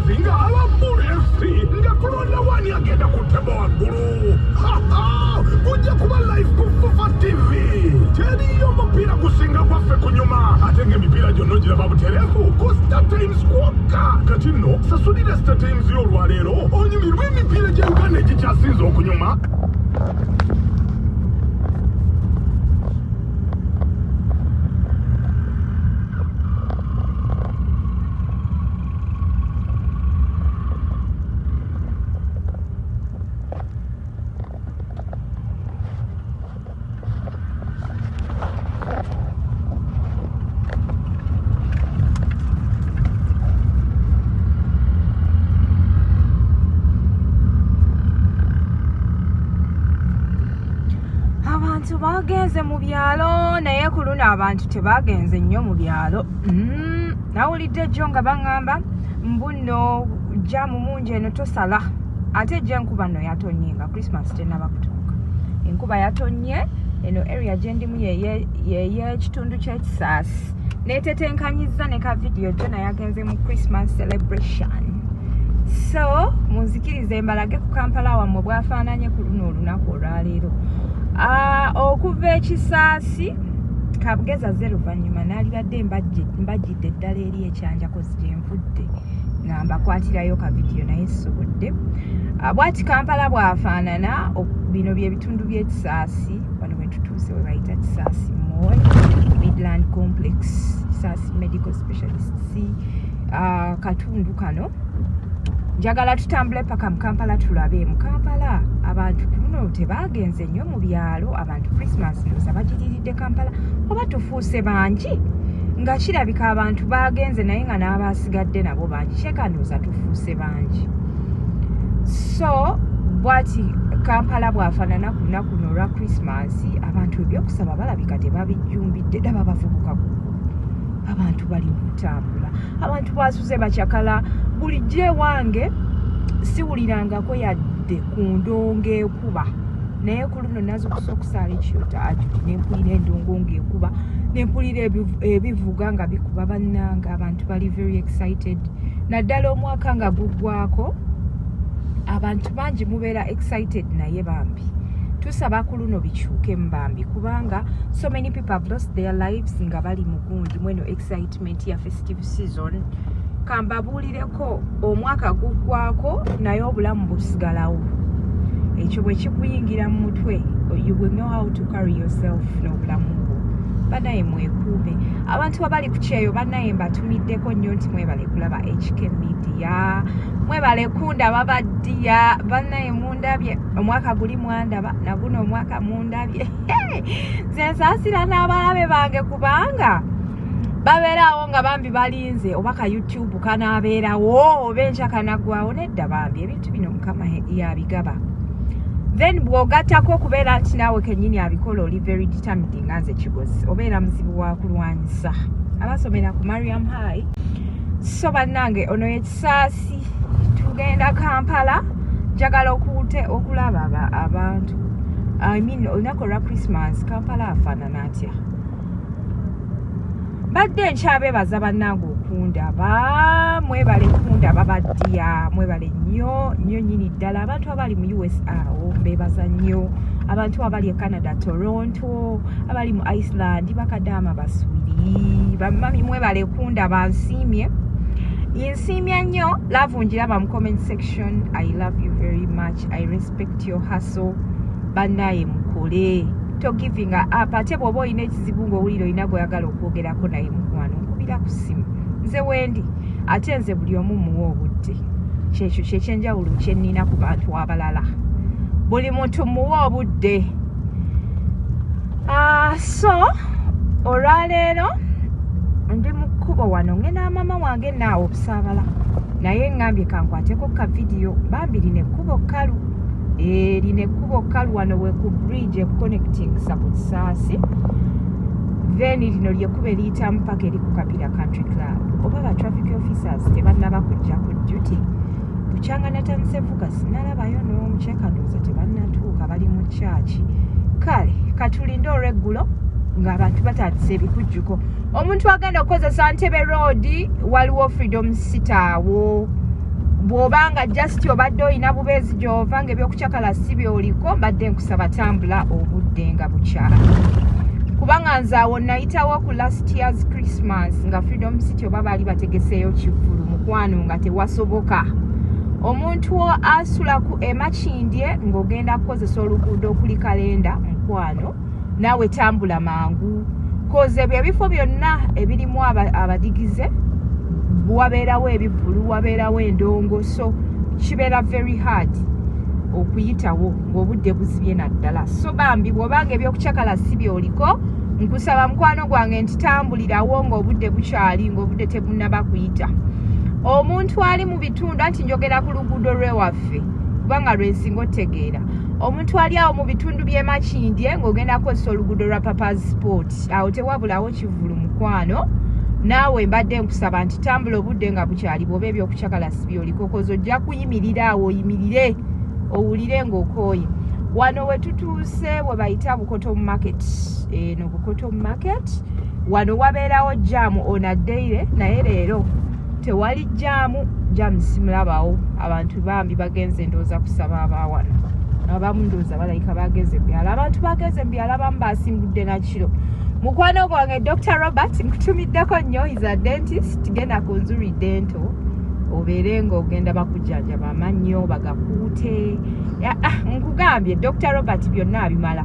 TV nga abambulensi nga kulonda wani agenda kutema waggulu. Kujja kuba live ku Fufa TV. Teriyo mupiira gusinga gwaffe kunyuma ate ng'emipiira gyonna giraba butereevu ku Star Times kwokka. Kati nno sasulira Star Times y'olwaleero onyumirwe emipiira gya Uganda egikyasinze okunyuma. Tebagenze mu byalo naye ku luno abantu tebagenze nnyo mu byalo. Nawulidde jjo nga baŋŋamba mbuno jamu mungi eno tosala ate ejja enkuba nno yatonnye nga Christmas tennaba kutuuka. Enkuba yatonnye eno area gye ndimu y'ekitundu ky'e Kisaasi neetetenkanyizza ne ka video jjo naye agenze mu Christmas celebration. So munzikirize mbalage ku Kampala wammwe bwafaananye ku luno olunaku olwaleero. Okuva e Kisaasi kabugeza zero luvannyuma naalibadde mbajjidde eddala eri ekyanja kozi gye nvudde nga mbakwatirayo ka video naye sobodde. Bw'ati Kampala bwafaanana bino bye bitundu by'e Kisaasi wano we tutuuse we bayita Kisaasi Mall Midland Complex Kisaasi Medical Specialists katundu kano. Njagala tutambule paka mu Kampala tulabe mu Kampala abantu kuno tebagenze nnyo mu byalo. Abantu Christmas ndoza bagiriridde Kampala oba tufuuse bangi nga kirabika abantu bagenze naye nga n'abasigadde nabo bangi kyeka ndoza tufuuse bangi. So bwati Kampala bwafaanana ku lunaku luno olwa Christmas abantu ebyokusaba balabika tebabijjumbidde daba bavubuka abantu bali mu kutambula abantu basuze bakyakala. Bulijjo wange siwulirangako yadde ku ndongo ekuba naye ku luno nazukusa okusaala ekyota ajuli nempulira endongo ng'ekuba nempulira ebivuga nga bikuba bannanga. Abantu bali very excited naddala omwaka nga guggwako abantu bangi mubeera excited naye bambi tusaba ku luno bikyuke mu bambi kubanga so many people have lost their lives nga bali mu gundi mweno excitement ya festive season. Kambabuulireko omwaka guggwako naye obulamu busigalawo. Ekyo bwe kikuyingira mu mutwe you will know how to carry yourself n'obulamu bwo. Bannaye mwekuume abantu abali ku kyeyo bannaye mbatumiddeko nnyo nti mwebale kulaba HK Media mwebale kundaba baddiya bannaye mundabye omwaka guli mwandaba naguno omwaka mundabye nze nsaasira n'abalabe bange kubanga babeerawo nga bambi balinze oba ka YouTube kanaabeerawo oba enkya kanaggwawo nedda bambi ebintu bino Mukama yabigaba. Then bw'ogattako okubeera nti naawe kennyini abikola oli very determined nga nze kigozi obeera muzibu wa kulwanyisa. Abasomera ku Mariam High so bannange ono ye Kisaasi tugenda Kampala njagala okulaba abantu olunaku olwa Christmas Kampala afaanana atya. Badde nkyabeebaza bannange okundaba mwebale kundaba baddiya mwebale nnyo nnyini ddala. Abantu abali mu USA mbeebaza nnyo abantu abali e Canada Toronto abali mu Iceland bakadaama baswiri bamami mwebale kundaba nsiimye nnyo. Love njiraba mu comment section. I love you very much. I respect your hustle. Bannaye mukole to giving up ate bw'oba olina ekizibu ng'owulira olina gw'oyagala okwogerako naye mukwano nkubira ku ssimu nze wendi ate nze buli omu muwa obudde kyekyo kyekyenjawulo kyennina ku bantu abalala buli muntu muwa obudde. So olwaleero ndi mu kkubo wano ngenda mama wange naawe okusaabala naye ngambye kankwateko ka video bambi lino ekkubo kkalu lino ekkubo kkalu wano we ku bridge ekuconnectingisa ku Kisaasi then lino lyekkubo eriyitamu paka eri ku Kapira Country Club oba ba traffic officers tebannaba kujja ku duty bukyanga natandise vuga sinalabayo n'omukyeka ndowooza tebannatuuka bali mu kyaki. Kale katulinde olweggulo ng'abantu batandise ebikujjuko. Omuntu agenda okukozesa Ntebe Road waliwo Freedom City awo bw'obanga just obadde olina bubeezi gy'ova ng'ebyokucakala si byoliko mbadde nkusaba tambula obudde nga bukyala kubanga nze awo nayitawo ku last year's Chrismans nga Freedom City oba baali bategeseeyo kivulu mukwano nga tewasoboka omuntu asula ku emakindye ng'ogenda kukozesa oluguudo okuli kalenda mukwano naawe tambula mangu koze ebyo ebifo byonna ebirimu abadigize wabeerawo ebivulu wabeerawo endongo so kibeera very hard okuyitawo ng'obudde buzibye naddala so bambi bw'obanga ebyokucakala si byoliko nkusaba mukwano gwange nti tambulirawo ng'obudde bukyali ng'obudde tebunnaba kuyita omuntu ali mu bitundu anti njogera ku luguudo lwewaffe kubanga lwensinga otegeera omuntu ali awo mu bitundu by'emakindye ng'ogenda kukozesa oluguudo lwa Papa's Sport awo tewabulawo kivulu mukwano naawe mbadde nkusaba nti tambula obudde nga bukyali bw'oba ebyokucakala si byoliko kozi ojja kuyimirira awo oyimirire owulire ng'okooye wano we tutuuse we bayita Bukoto market eno Bukoto market wano wabeerawo jaamu onaddeire naye leero tewali jaamu simulabawo abantu bambi bagenze ndooza kusaba abaawano abamu ndooza balayika bagenze Byalo abantu bagenze Byalo abamu basimbudde nakiro mukwano gwange Dr. Robert nkutumiddeko nnyo is a dentist genda ku Nzuri Dental obeere ng'ogenda bakujjanjaba amannyo bagakuute nkugambye Dr. Robert byonna abimala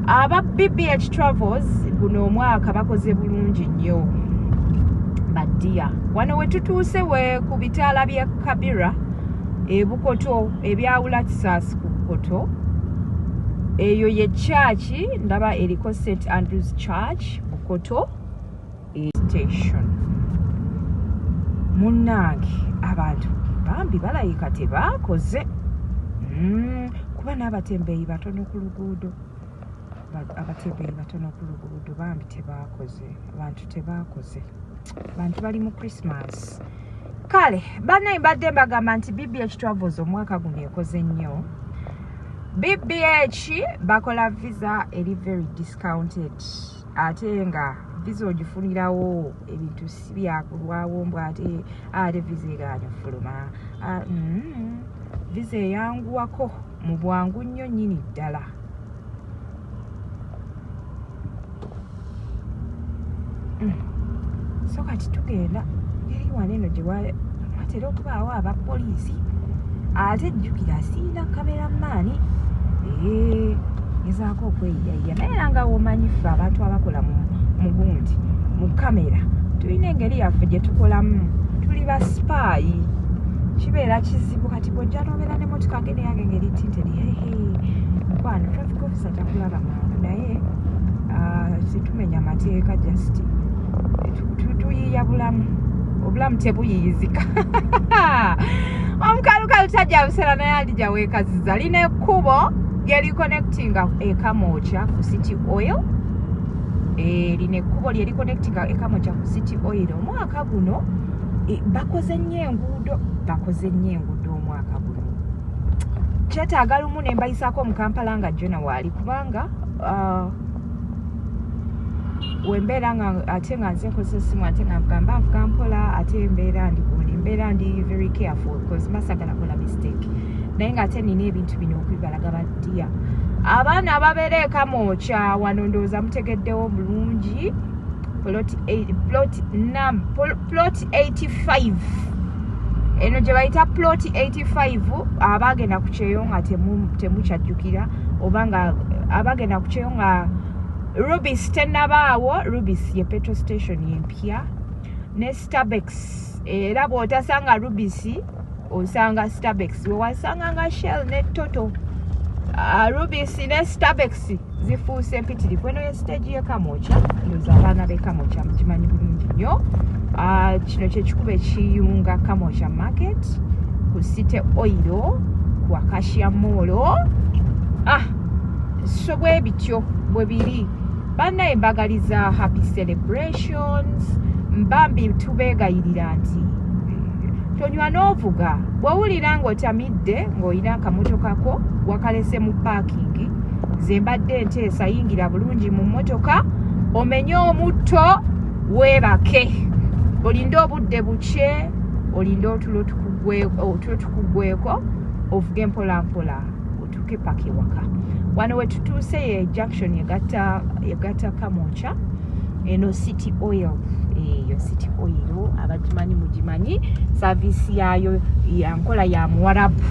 aba BBH Travels guno omwaka bakoze bulungi nnyo baddiya wano we tutuuse we ku bitaala bya Kabira Bukoto ebyawula Kisaasi ku Bukoto eyo ye church ndaba eriko St. Andrew's Church Bukoto station munnange abantu bambi balayika tebakoze kuba n'abatembeeyi batono ku luguudo bambi tebakoze abantu tebakoze abantu bali mu Chrismans kale bannaye mbadde mbagamba nti BBH Travels omwaka guno ekoze nnyo BBH bakola visa eri very discounted ate nga visa ogifunirawo ebintu si byakulwawo mbw ate visa eganya fuluma visa eyanguwako mu bwangu nnyo nnyini ddala so kati tugenda eri wano eno gye watera okubaawo abapoliisi ate ejjukira siina kameramaani ngezaako okweyiyayiya naye era nga womanyi ffe abantu abakola mu gundi mu kamera tulina engeri yaffe gye tukolamu tuli ba spaayi kibeera kizibu kati bw'ojja n'obeera n'emmotoka ngene yange engeri tinteri mukwano traffic officer takulaba mangu naye situmenya amateeka just tuyiiya obulamu tebuyiyizika omukalukalu tajja buseera naye alija weekaziza lina ekkubo lyericonnectinga ekamooca ku City Oil lina ekkubo lyericonnectinga ekamooca ku City Oil omwaka guno bakoze nnyo enguudo omwaka guno kyetaaga lumu ne mbayisaako mu Kampala nga jona waali kubanga wembeera nga ate nga nze nkozesa essimu ate nga mugamba nvuga mpola ate mbeera ndi very careful because masagala kola mistake naye nga ate nina ebintu bino okubibalaga baddiya abaana ababeera ekamooca wano ndowooza mutegeddewo bulungi plot 85 eno gye bayita plot 85 abagenda ku kyeyo nga temukyajjukira oba nga abagenda ku kyeyo nga Rubis tennabaawo Rubis ye petrol station empya ne Starbex era bw'otasanga Rubis osanga Starbex wewasanga nga Shell ne Toto Rubis ne Starbex zifuuse empitirivu eno ye stage ye Kamooca ndowooza abaana b'e Kamooca mukimanyi bulungi nnyo kino kyekikuba ekiyunga Kamooca market ku City Oil ku Acacia Mall so bwe bityo bwe biri bannaye mbagaliza happy celebrations mbambi tubeegayirira nti tonywa n'ovuga bw'owulira ng'otamidde ng'olina akamotoka ko wakalese mu paakingi ze mbadde nteesa yingira bulungi mu mmotoka omenye omutto weebake olinde obudde bukye olinde otulo tukuggwe tukugweko ovuge mpola mpola otuuke paka ewaka. Wano we tutuuse ye junction egatta Kamocha eno City Oil. Eyo City Oil abagimanyi mugimanyi, service yayo yankola ya Muwarabu.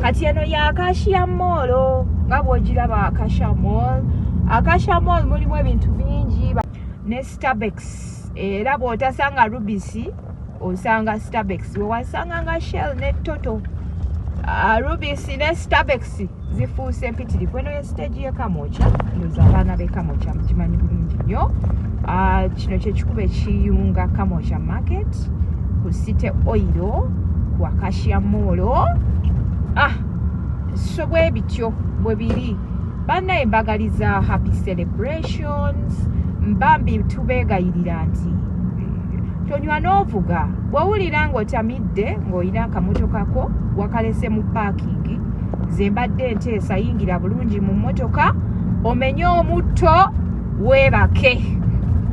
Kati eno ya Acacia Mall nga bw'ogiraba Acacia Mall. Acacia Mall mulimu ebintu bingi ne Starbucks. Era bw'otasanga Rubisi osanga Starbucks. We wasanga nga Shell ne Toto. Rubisi ne Starbucks zifuuse mpitirivu. Eno ye stage ye Kamocha. Ndoza abaana be Kamocha mugimanyi bulungi nnyo. Kino kye kikuba ekiyunga Kamocha Market ku City Oil ku Acacia Mall. So bwe bityo bwe biri. Bannaye mbagaliza happy celebrations. Mbambi tubeegayirira nti tonywa n'ovuga. Bw'owulira ng'otamidde ng'olina akamotoka ko wakalese mu parking, ze mbadde nteesa yingira bulungi mu mmotoka omenye omutto weebake.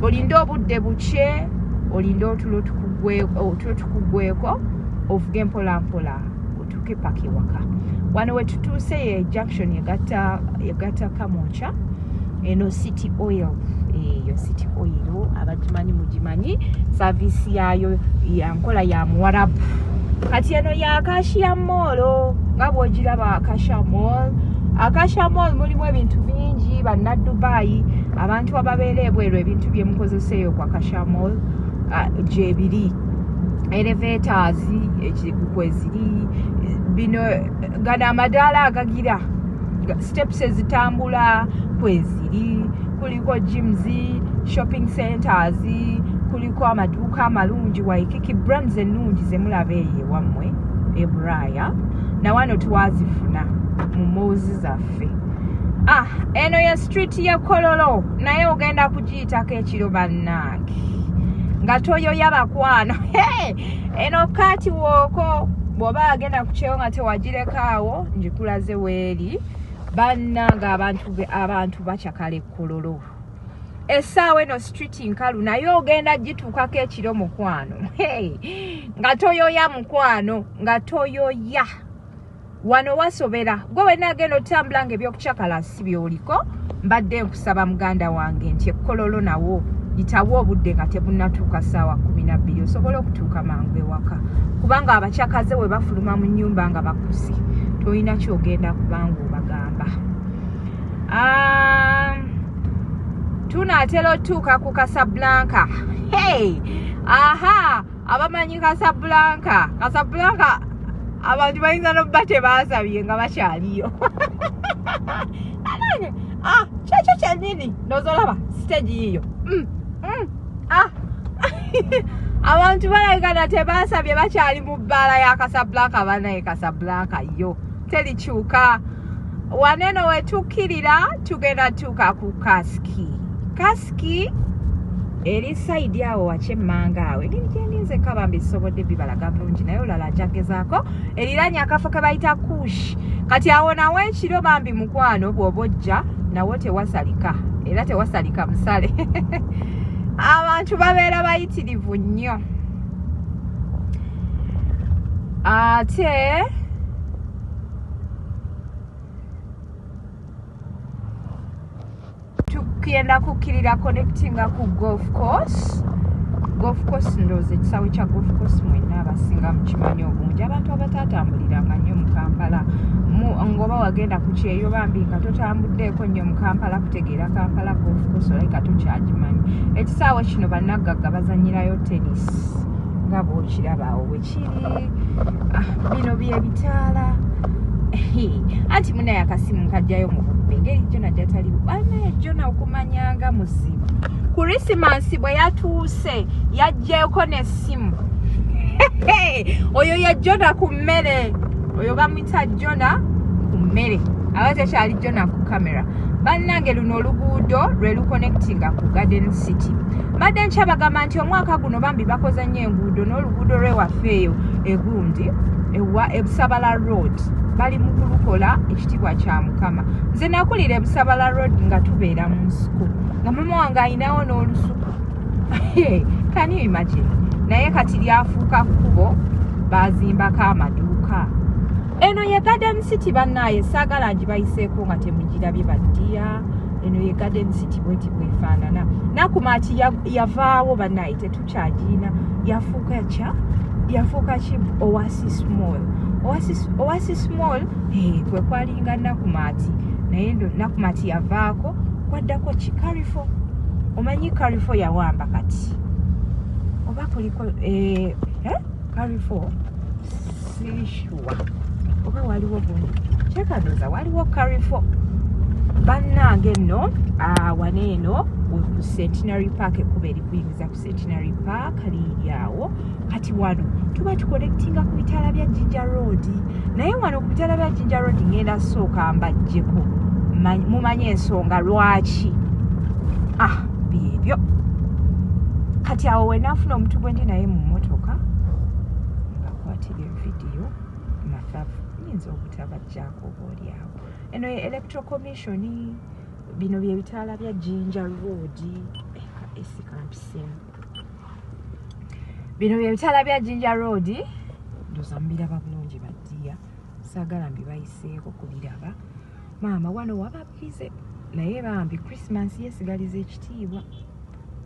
Olinde obudde bukye, olinde otulo tukugweko ovuge mpola mpola otuuke paka ewaka. Wano we tutuuse ye junction egatta Kamocha eno City Oil. Eyo City Oil abagimanyi mugimanyi, service yayo yankola ya Muwarabu. Kati eno ya Acacia Mall nga bw'ogiraba Acacia Mall. Acacia Mall mulimu ebintu bingi banna Dubai, abantu ababeera ebweru ebintu bye mukozeseeyo ku Acacia Mall gye biri. Elevators kweziri, bino gano amadaala agagira steps ezitambula kweziri, kuliko gyms, shopping centers, kuliko amaduuka amalungi Waikiki brands ennungi ze mulaba eyo ewammwe Buraya, na wano tuwazifuna mu moozi zaffe. Eno ya street ya Kololo naye ogenda kugiyitako ekiro bannange nga toyoya bakwano. Eno kati wooko bw'oba agenda ku kyeyo nga tewagireka njikulaze weeri bannange. Abantu bakyakala Kololo. Essaawa eno street nkalu naye ogenda gituukako ekiro mukwano. Nga toyoya mukwano, nga toyoya. Wano wasobera gwe wenna agenda otambula ng'ebyokucakala si byoliko. Mbadde nkusaba muganda wange nti Kololo nawo yitawo obudde nga tebunnatuuka ssaawa 12 osobola okutuuka mangu ewaka, kubanga abakyakaze we bafuluma mu nnyumba nga bakusi tolina kyogenda kubanga obagamba. Tunaatera otuuka ku Casablanca. Abamanyi Casablanca abantu bayinza n'obba tebaasabye nga bakyaliyo. Kyekyo kyennyini nozolaba stage yiyo. Abantu balabika na tebaasabye bakyali mu bbaala ya Casablanca. Banaye Casablanca yo terikyuka. Waneno we tukkirira tugenda tuuka ku Kaski eri side awo wakyemmanga awo. Engeri gyendinze kabambi sobodde bibalaga bulungi naye olala jagezaako eriranye akafo ke bayita Kush. Kati awo nawo ekiro bambi mukwano bw'oba ojja nawo tewasalika era tewasalika musale. Abantu babeera bayitirivu nnyo. Ate tugenda kukkirira connectinga ku golf course. Golf course ndowooza ekisaawe kya golf course mwenna abasinga mukimanyi obungi. Abantu abatatambuliranga nnyo mu Kampala ngoba wagenda ku kyeyo bambi nga totambuddeeko nnyo mu Kampala kutegeera Kampala golf course olayika tokyagimanyi. Ekisaawe kino bannagagga bazanyirayo tennis nga bw'okiraba awo bwe kiri. Bino byebitaala. Anti munaye akasimu nkajjayo mu bubbe engeri jjona gyataliwo. Banaye jjona okumanyanga muzibu. Chrismans bwe yatuuse yajjeeko n'essimu. Oyo ya Jona ku mmere. Oyo bamwita Jona ku mmere. Aba tekyali Jona ku kamera. Bannange luno oluguudo lwe luconnectinga ku Garden City. Mbadde nkyabagamba nti omwaka guno bambi bakoze nnyo enguudo n'oluguudo lwewaffe eyo egundi Ebusabala Road. Bali mu kulukola ekitiibwa kya Mukama. Nze nakulira Ebusabala Road nga tubeera mu nsuku. Nga mama wange ayinawo n'olusuku. Can you imagine? Naye kati lyafuuka kkubo bazimbako amaduuka. Eno ye Garden City bannaye saagala ngibayiseeko nga temugirabye baddiya. Eno ye Garden City bweti bwefaanana. Nakumaati yavaawo bannaye tetukyagiina. Yafuuka ki Oasis Mall. Oasis Mall kwe kwalinga Nakumaati. Naye Nakumaati yavaako kwaddako ki Carrefour. Omanyi Carrefour yawamba kati. Oba kuliko Carrefour sirishua. Oba waliwo gundi. Kyekanoza waliwo Carrefour. Bannange nno waneeno ku Centenary Park ekuba eri kuyingiza ku Centenary Park liiryawo. Kati wano tuba tuconnectinga ku bitaala bya Jinja Road. Naye wano ku bitaala bya Jinja Road ngenda sooka mbajjeko. Mumanye ensonga lwaki. Byebyo. Kati awo wenaafuna omuntu gwe ndi naye mu mmotoka ngakwatira vidiyo mafafu nyinza obutabajjaako obaolyawo. Eno ye Electoral Commission. Bino bye bitaala bya Jinja Road. Bino bye bitaala bya Jinja Road. Ndoza mbiraba bulungi baddiya. Saagala mbibayiseeko kubiraba. Maama wano wababbize. Naye bambi Chrismans yesigaliza ekitiibwa.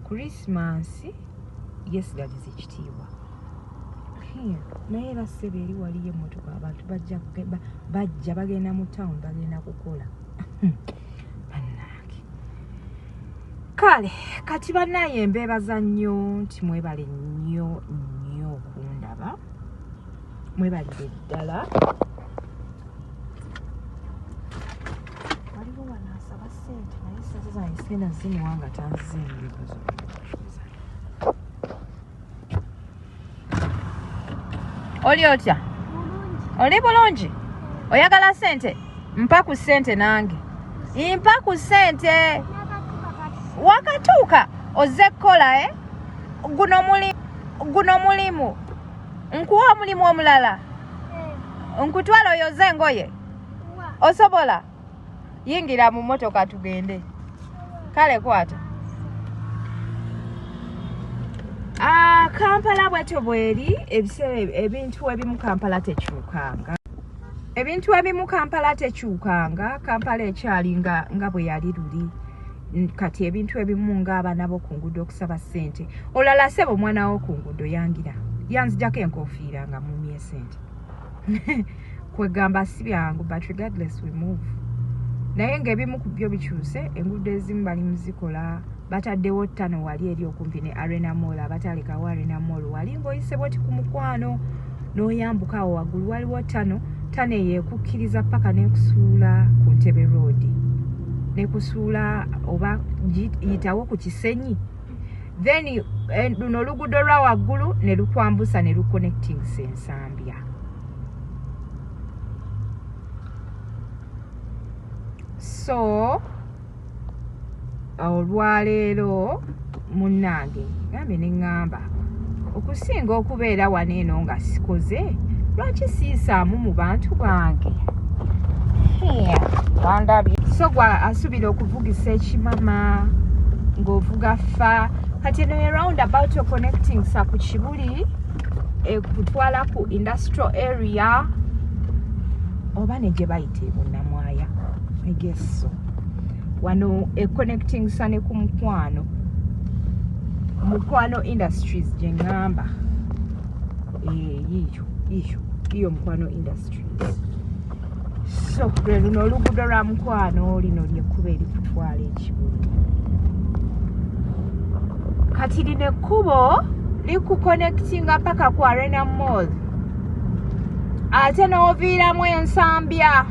Chrismans yesigaliza ekitiibwa. Naye era ssebe eri waliyo emmotoka abantu bajja bagenda mu town bagenda kukola. Bannange. Kale kati bannaye mbeebaza nnyo nti mwebale nnyo okundaba. Mwebalire ddala. Waliwo wano asaba ssente naye ssente zange sena zimuwanga tanzimbibuzo. Oli otya? Oli bulungi? Oyagala ssente? Mpa ku ssente nange. Mpa ku ssente. Wakatuuka ozze kukola guno mulimu. Nkuwa omulimu omulala. Nkutwala oyoze engoye. Osobola? Yingira mu mmotoka tugende. Kale kwata. Kampala bwetyo bweri ebintu ebimu Kampala tekyukanga. Ebintu ebimu Kampala tekyukanga. Kampala ekyali nga bwe yali luli. Kati ebintu ebimu ng'abaana b'oku nguudo okusaba ssente. Olala ssebo omwana w'oku nguudo yangira. Yanzijjako enkofiira nga mumye ssente. Kwegamba si byangu but regardless we move. Naye ng'ebimu ku byo bikyuse enguudo ezimu bali muzikola. Bataddewo ttano wali eri okumpi ne Arena Mall. Abatalekawo Arena Mall wali ng'oyise bwoti ku mukwano n'oyambuka awo waggulu waliwo ttano eyo ekukkiriza paka n'ekusuula ku Ntebe Road. N'ekusuula oba yitawo ku Kisenyi. Then luno oluguudo lwa waggulu ne lukwambusa ne luconnectingisa Ensambya. So olwaleero munnange ngambe ne ŋŋamba okusinga okubeera wano eno nga sikoze lwaki siisaamu mu bantu bange. So gwa asubira okuvugisa ekimama ng'ovuga ffa kati eno ye roundabout connecting sa ku Kibuli ekutwala ku industrial area oba ne gye bayita ebunnamwaya. I guess so. Wano connecting sa ne ku Mukwano Industries gye ŋŋamba. Iyo Mukwano Industries. So luno oluguudo lwa Mukwano lino lyekkuba erikutwala eKibuli. Kati lino ekkubo likuconnectinga paka ku Arena Mall. Ate n'oviiramu Ensambya.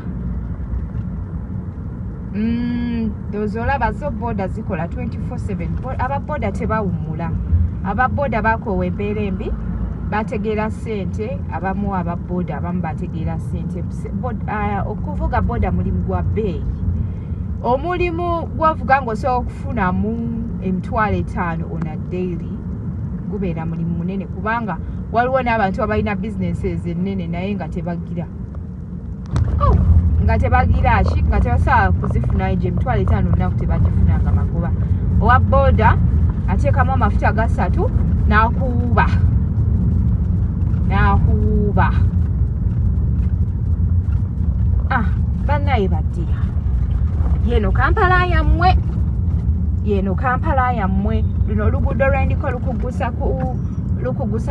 Dozolaba zo boda zikola 24/7. Ababoda tebawummula. Ababoda bakoowa embeera embi. Bategeera ssente abamu ababoda abamu bategeera ssente. Okuvuga boda mulimu gwa bbeeyi. Omulimu gwavuga ng'osobola okufunamu $5,000 on a daily gubeera mulimu munene kubanga waliwo n'abantu abalina businesses ennene naye nga tebagira. Nga tebagira ki nga tebasobola kuzifuna gye $5,000 olunaku tebagifunanga magoba. Owa boda ateekamu amafuta ga 3 n'akuuba n'ahuuba. Bannaye badde yeno Kampala yammwe luno oluguudo lwendiko lukugusa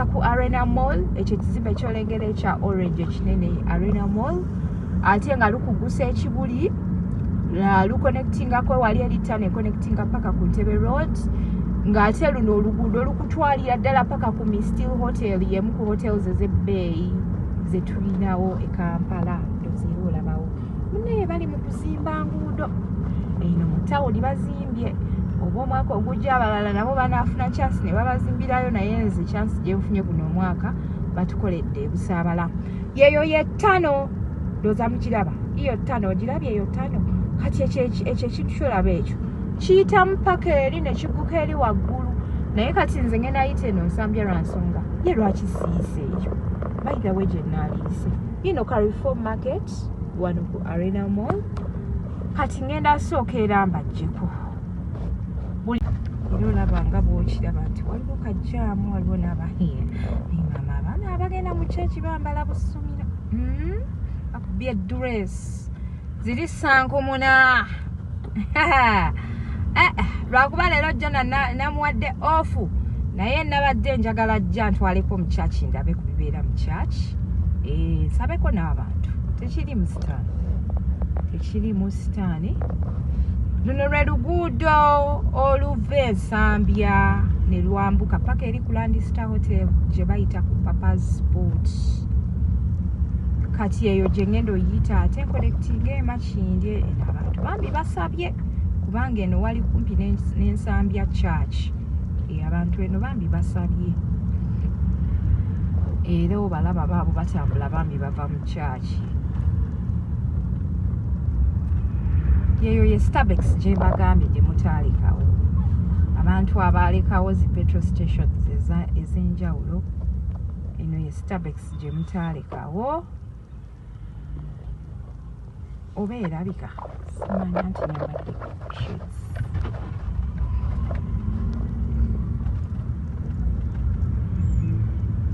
ku Arena Mall, ekyo ekizimbe kyolengera ekya orange ekinene Arena Mall, ate nga lukugusa ekibuli luconnectinga kwe wali erita ne connectinga paka ku Ntebe Road, ng'ate luno oluguudo lukutwalira ddala paka ku Mistil Hotel, yemu ku hotels ez'ebbeeyi ze tulinawo e Kampala. Ndozeera olabawo munnaye bali mu kuzimba nguudo eno mu tawuni bazimbye. Oba omwaka ogujja abalala nabo banaafuna chance ne babazimbirayo, naye nze chance gye nfunye guno omwaka batukoledde ebusaabala. Yeyo ye ttano ndowooza mukiraba, iyo ttano ogirabye eyo ttano. Kati ekyo ekintu kyolaba ekyo kiyitamu paka eri ne kigguka eri waggulu, naye kati nze ngenda yita eno nsambya lwa nsonga ye lwaki siise eyo. By the way gye nnaaliise ino Carrefour Market wano ku Arena Mall, kati ngenda asooka era mbaggyeko. Era olaba nga bw'okiraba nti waliwo kajjaamu, waliwo n'abamama abaana abagenda mu kyaki bambala busumira, bakubye dress ziri sankumuna. Lwakuba leero jjona namuwadde ofu, naye nabadde njagala ajja ntwaleko mu kyaki ndabe ku bibeera mu kyaki, nsabeko n'abantu. Tekiri mu sitaani. Luno lwe luguudo oluva ensambya ne lwambuka paka eri ku Landista Hotel gye bayita ku Papa's Sport. Kati eyo gye ngenda oyita ate connectinga e Makindye. Abantu bambi basabye kubanga eno wali kumpi n'ensambya church. Abantu eno bambi basabye. Era obalaba baabo batambula bambi bava mu church. Yeyo ye Starbucks gye bagambye gye mutaalekawo. Abantu abaalekawo zi petrol stations ez'enjawulo, eno ye Starbucks gye mutaalekawo. Oba erabika simanya nti nyambadde shades.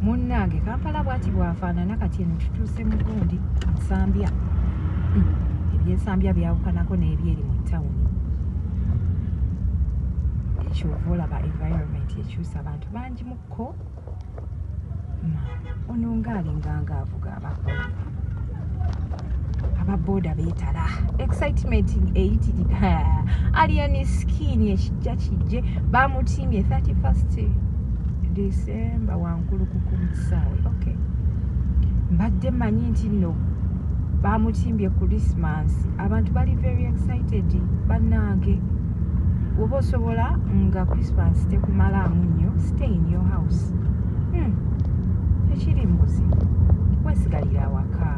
Munnange Kampala bwati bwafaanana kati eno tutuuse mu gundi nsambya. Ebyensambya byawukanako n'ebyeri mu ttawuni. Ekyova olaba environment ekyusa, abantu bangi mukko. Ono ng'alinganga avuga abakola. Ababooda beetala. Excitement eyitirira. Alien skin ekijja kijje bamutimbye 31st December wankulu ku kisaawe. Okay. Mbadde mmanyi nti nno bamutimbye Chrismans. Abantu bali very excited bannange. Woba osobola nga Chrismans tekumalaamu nnyo, stay in your house. Tekiri mbuzi. Weesigalira awaka.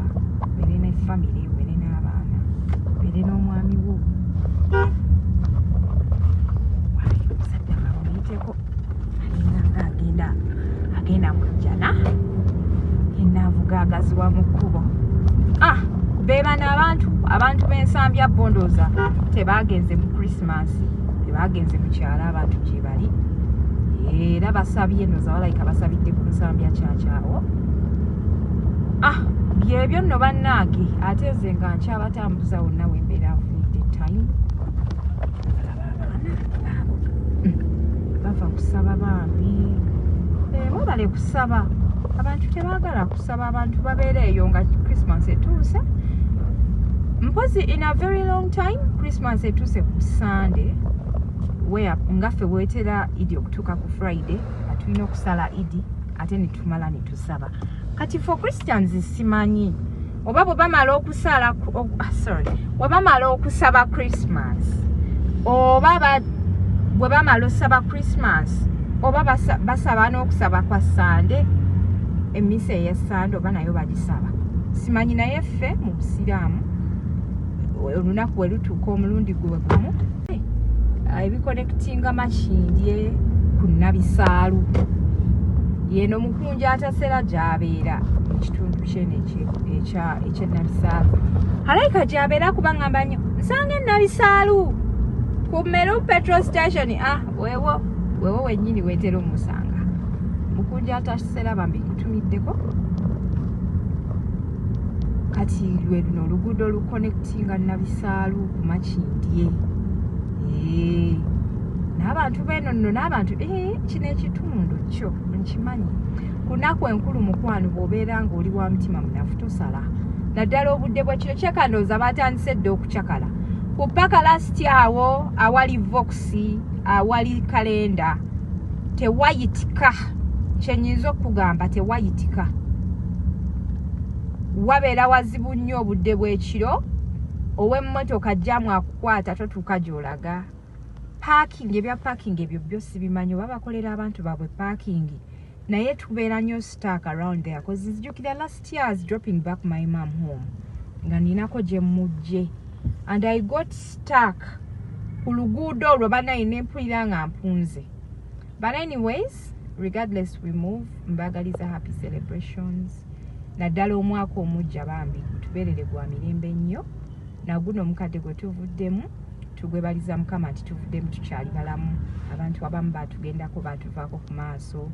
Beere ne family, beere n'abaana, beere n'omwami wo. Omusajja nga bamuyiteko alinganga agenda mu jjana. Yenna avugaagaziwa mu kkubo. Beebana abantu b'ensambya bondooza tebagenze mu Christmas, tebagenze mu kyala abantu gye bali. Era basabye ndoza walayika basabidde ku nsambya kyakyawo. Byebyo nno bannange, ate nze nga nkyabatambuza wonna wembeera nfunidde time. Bava kusaba bambi. Mwebale kusaba. Abantu tebaagala kusaba, abantu babeereeyo nga Christmas etuuse. Mpozi in a very long time Christmas etuuse ku Sunday, nga ffe bwetera Idi okutuuka ku Friday, atulina okusala Idi ate netumala netusaba. Kati for Christians simanyi oba bwe bamala okusala bwe bamala okusaba Christmas, oba bwe bamala osaba Christmas, oba basaba n'okusaba kwa Sunday, emisa eya Sunday oba nayo bagisaba. Simanyi naye ffe mu Busiraamu olunaku we lutuuka omulundi gwe gumu ebiconnectinga Makindye ku Nabisaalu. Yeno mukunja atasera gy'abeera mu kitundu kyene eky'Ennabisaalu. Alayika gy'abeera kubangamba nnyo nsanga Ennabisaalu ku Meru petrol station. Weewo wennyini weetera omusanga mukunja atasera bambi kutumiddeko kati lwe luno oluguudo oluconnectinga Nabisaalu ku Makindye n'abantu beno nno n'abantu kino ekitundu kyo nkimanyi kunaku enkulu mukwano bw'obeera ng'oli wa mutima munafu tosala naddala obudde bwekiro kyekandooza batandise dde okucakala ku paka lasiti awo awali voxi awali kalenda tewayitika kyenyinza okugamba tewayitika wabeera wazibu nnyo obudde bw'ekiro ow'emmotoka jjamu akukwata totuuka gy'olaga parking ebya parking ebyo byo sibimanyi oba bakolera abantu baabwe parking naye tubeera nnyo stuck around there cause nzijukira last year I was dropping back my mom home nga ninako gye mujje and I got stuck ku luguudo olwo banayina empulira nga mpunze but anyways regardless we move mbagaliza happy celebrations naddala omwaka omujja bambi tubeerere gwa mirembe nnyo naguno omukadde gwe tuvuddemu tugwebaliza Mukama nti tuvuddemu tukyali balamu abantu abamu batugendako batuvaako ku maaso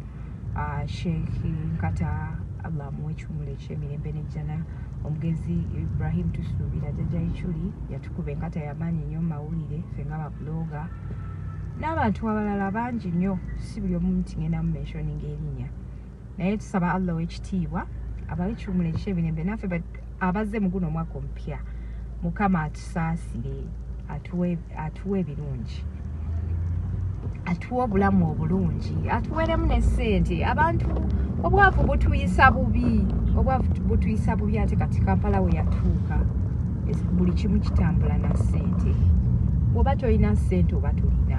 Sheikh Nkata Allah muwe ekimuli eky'emirembe n'ejjana omugezi Ibrahim tusuubira jjajja Ichuli yatukuba enkata y'amaanyi nnyo mu mawulire ffe nga babuloga n'abantu abalala bangi nnyo si buli omu nti ngenda mu mentioning erinnya naye tusaba Allah w'ekitiibwa abawe ekimuli eky'emirembe naffe abazze mu guno omwaka omupya Mukama atusaasire atuwe ebirungi atuwe obulamu obulungi atuweeremu n'essente abantu obwavu butuyisa bubi ate kati Kampala we yatuuka buli kimu kitambula na ssente oba tolina ssente oba tolina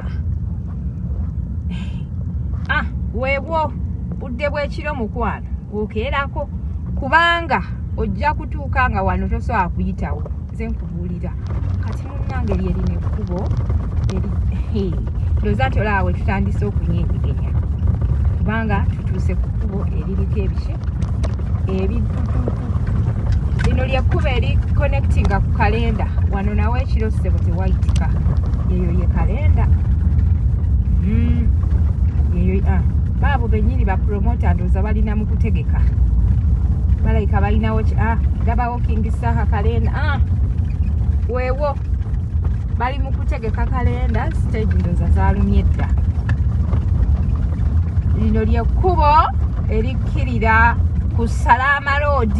weebwo budde bw'ekiro mukwano bwokeerako kubanga ojja kutuuka nga wano tosobola kuyitawo nze nkubuulira kati munnange lyerina ekkubo ndowooza nti olaawe tutandise okunyengegenya kubanga tutuuse ku kkubo eririko ebiki ebiddududu lino lyekkubo eri connectinga ku kalenda wano nawe ekiro ssebo tewayitika eyo ye kalenda eyo baabo bennyini bapromota ndowooza balina mu kutegeka balayika balinawo gabawo kingisaka kalenda weewo bali mu kutegeka kalenda stage ndowooza zaalumye dda lino lyekkubo erikkirira ku Salama Road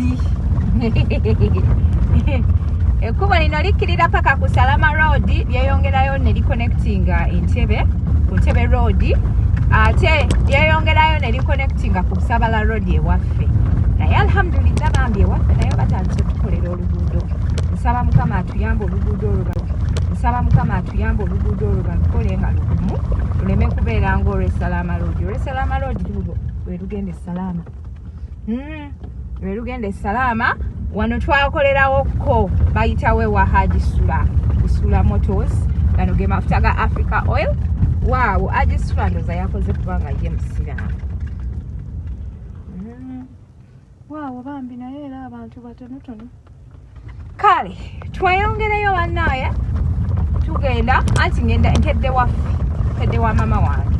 ekkubo lino likkirira paka ku Salama Road lyeyongerayo ne liconnectinga Entebbe ku Ntebbe Road ate lyeyongerayo ne liconnectinga ku Busabala Road ewaffe naye alhamdulillah bambi ewaffe naye batandise okukolera oluguudo nsaba Mukama atuyambe oluguudo olwo balukole nga lugumu tuleme kubeera ng'olw'Salama Road olw'Salama Road lwe lugenda Salama wano twakolerawokko bayitawe wa Haji Sula Motors gano ge mafuta ga Africa Oil waawo Haji Sula ndoza yakoze kubanga ye musiraamu waawo bambi naye era abantu batonotono kale tweyongereyo bannaaye tugenda anti ngenda nkedde wa mama wange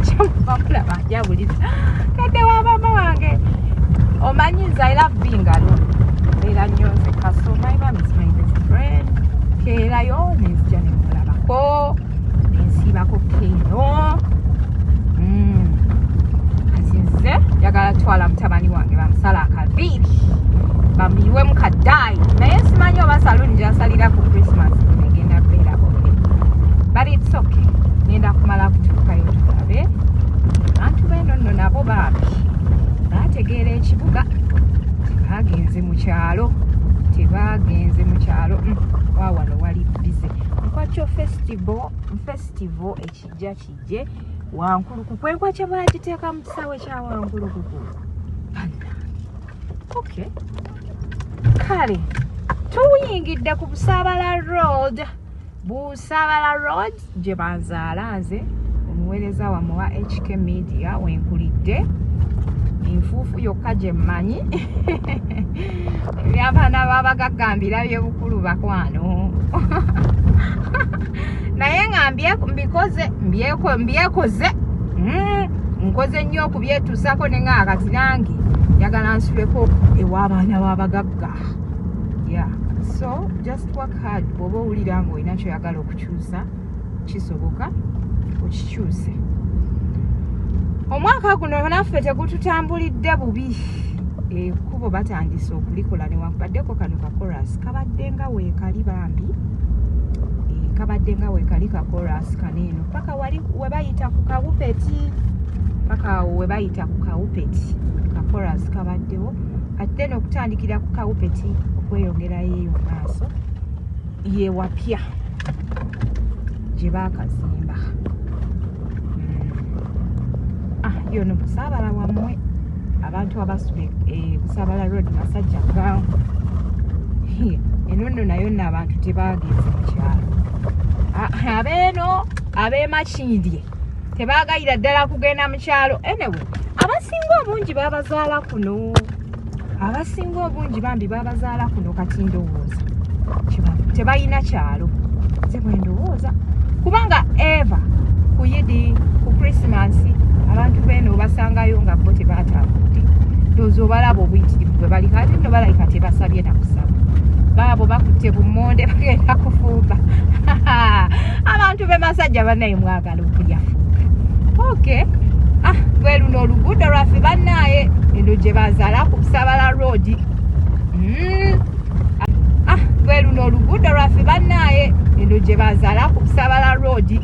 kyamulaba njawuliza kedde wa mama wange omanyiza I love being alone era nnyo nzekka so my mom is my best friend keerayo nenzija nemulabako nensiibako keeno kati nze njagala twala mutabani wange bamusala akaviiri bamuyiwemu kadaayi naye simanyi oba saluni gyasalira ku Chrismans negenda kubeerako but it's okay ngenda kumala kutuukayo tulabe abantu beno nno nabo bambi baategeera ekibuga tebagenze mu kyalo wawano wali bize nkwakyo festival ekijja kijje wankuluku kwenkwaca baagiteeka mu kisaawe kya wankulukuku okay kale tuyingidde ku Busabala Road gye banzaala nze omuweereza wammwe wa HK Media wenkulidde enfuufu yokka gye mmanyi ebyabaana babagagambira byobukulu bakwano naye nga mbyekoze nkoze nnyo okubyetuusako ne nga kati nange njagala nsuleko ew'abaana b'abagagga. Yeah, so just work hard. Bw'oba owulira ng'olina kyoyagala okukyusa kisoboka okikyuse. Omwaka guno naffe tegututambulidde bubi. Ekkubo batandise okulikola newakubaddeko kano ka chorus kabadde nga weekali bambi. Kabadde nga weekali ka chorus kaneeno paka wali we bayita ku kawupeti. Paka we bayita ku kawupeti ka chorus kabaddewo. Ate n'okutandikira ku kawupeti okweyongerayo eyo maaso ye wapya gye baakazimba. Yono Busaabala wammwe abantu abasube Busaabala road Masajja Ground. Eno nno nayo nno abantu tebagenze mu kyalo. Abeeno ab'emakindye tebaagayira ddala kugenda mu kyalo. Anyway, abasinga obungi babazaala kuno. Abasinga obungi bambi babazaala kuno kati ndowooza tebalina kyalo. Nze bwe ndowooza kubanga Eva ku Yidi ku Chrismans abantu beno basangayo nga bo tebatambudde. Ndowooza obalaba obuyitirivu bwe bali kati nno balayika tebasabye na kusaba. Baabo bakutte bumonde bagenda kufumba. Abantu b'emasajja bannaye mwagala okulya fumba. Okay. Gwe luno oluguudo lwaffe bannaaye eno gye bazaala ku Busaabala road. Gwe luno oluguudo lwaffe bannaaye eno gye bazaala ku Busaabala road.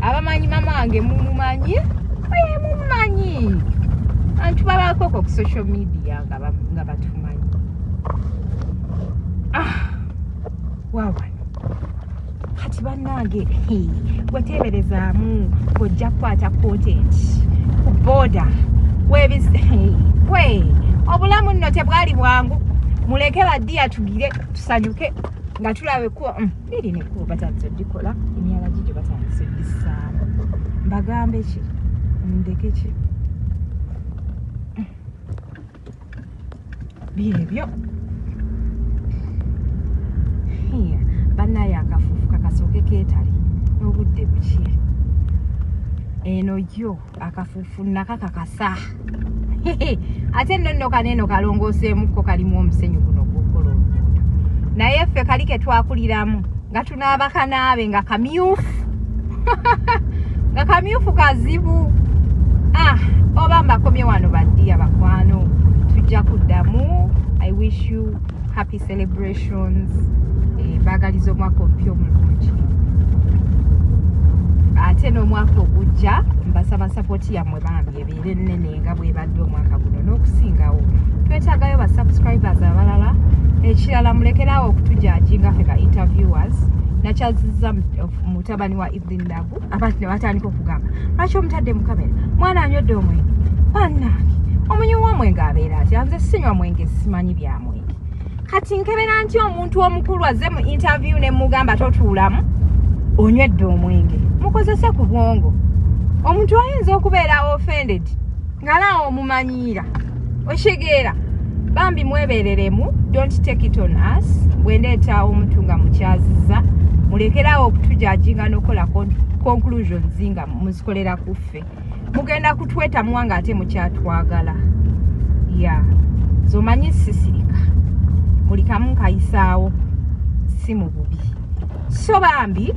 Abamanyi mamange mumumanyi? Mumumanyi. Antu babakoko ku social media nga batumanyi. Wawa. Kati bannange weteeberezaamu ng'ojja kukwata content ku boda we obulamu nno tebwali bwangu. Muleke baddiya tugire tusanyuke nga tulabe kuba liri nekkubo batandise oddikola emyala gigyo batandise oddissaamu. Mbagambe ki ndeke ki byebyo. Bannaye akafuufu kakasooke keetali n'obudde buki. Eno yo akafuufu nakakakasa. Ate nno kaneeno kalongooseemukko kalimu omusenyu guno gukola oluguudo. Naye ffe kali ke twakuliramu nga tunaaba kanaabe nga kamyufu. Nga kamyufu kazibu. Oba mbakomye wano baddiya bakwano. Tujja kuddamu. I wish you happy celebrations. Bagaliza omwaka omupya omulungi. Ate n'omwaka ogujja mbasaba sapoti yammwe bambi ebeere ennene nga bwebadde omwaka guno n'okusingawo. Twetaagayo ba subscribers abalala. Ekirala mulekerawo okutujajinga ffe ka interviewers. Nakyazizza mutabani wa Evelyn Dagu. Abantu ne batandika okugamba lwaki omutadde mu kamera mwana anywedde omwenge. Bannange omunywi w'omwenge abeera atya? Nze sinywa mwenge simanyi bya mwenge. Kati nkebera nti omuntu omukulu azze mu interview ne mugamba totuulamu onywedde omwenge. Mukozese ku bwongo. Omuntu ayinza okubeera offended nga naawe omumanyiira. Okigeera bambi mwebereremu. Don't take it on us. Bwendeeta omuntu nga mukyazizza mulekerawo okutujajinga n'okola conclusions nga muzikolera ku ffe. Mugenda kutwetamu nga ate mukyatwagala. Zomanyi sisirika mulikamu nkayisaawo si mu bubi. So bambi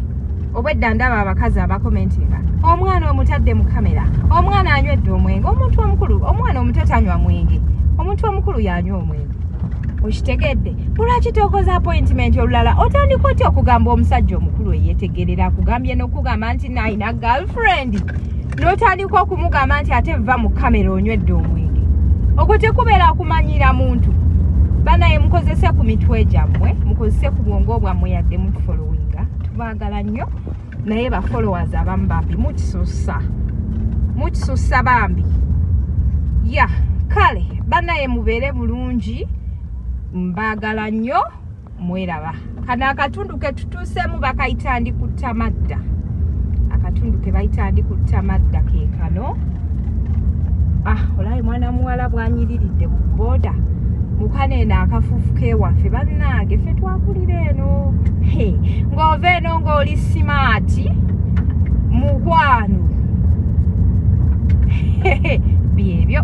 obwedda ndaba abakazi abakomentinga omwana omutadde mu kamera, omwana anywedde omwenge. Omuntu omukulu, omwana omuto tanywa mwenge, omuntu omukulu yanywa omwenge. Okitegedde? Lwaki tokoze appointment olulala otandika otya okugamba omusajja omukulu eyeetegerera akugambye n'okugamba nti nayina girlfriend n'otandika okumugamba nti ate va mu kamera onywedde omwenge. Ogwo tekubeera kumanyira muntu. Banaye mukozese ku mitwe gyammwe, mukozese ku bwongo bwammwe yadde mutufollowinga. Tubaagala nnyo naye ba followers abamu bambi mukisussa bambi. Kale banaye mubeere bulungi. Mbaagala nnyo mweraba. Kano akatundu ke tutuusemu bakayita ndi kutta madda. Akatundu ke bayita ndi kutta madda ke kano. Olabe mwana muwala bwanyiriridde ku boda. Mukaneeno akafuufu kewaffe bannange ffe twakulira eno. Ng'ova eno ng'oli simaati mukwano. byebyo